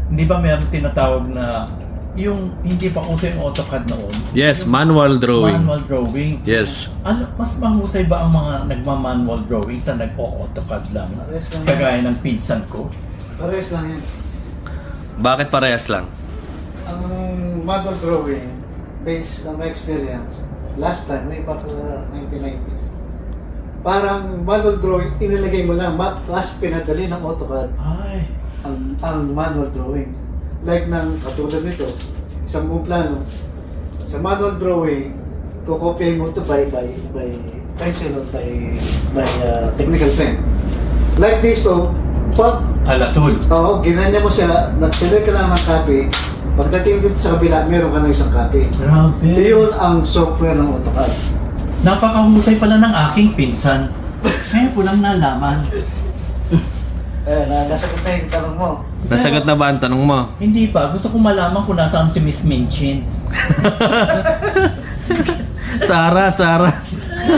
Hindi ba meron tinatawag na yung hindi pa uso yung AutoCAD noon? Yes, Yung manual drawing. manual drawing. Yes. Ano, mas mahusay ba ang mga nagma-manual drawing sa nag-AutoCAD lang? Parehas lang yan. Kagaya ng pinsan ko. Parehas lang yan. Bakit parehas lang? Ang manual drawing, based on my experience, last time, may back 1990s, parang manual drawing, inilagay mo lang, mas pinadali ng AutoCAD Ay, ang manual drawing. Like ng katulad nito, isang buong plano, sa manual drawing, kukopyahin mo ito by pencil or by technical pen. Like this to, pag halatul. ginanya mo siya, nag-select ka lang ng copy, pagdating dito sa kabila, meron ka ng isang copy. Grabe. Iyon ang software ng AutoCAD. Napakahusay pala ng aking pinsan. Kaya ko lang nalaman. Nasagot na yung tanong mo. Nasagot na ba ang tanong mo? Hindi pa. Gusto ko malaman kung nasaan si Miss Minchin. Sarah. Si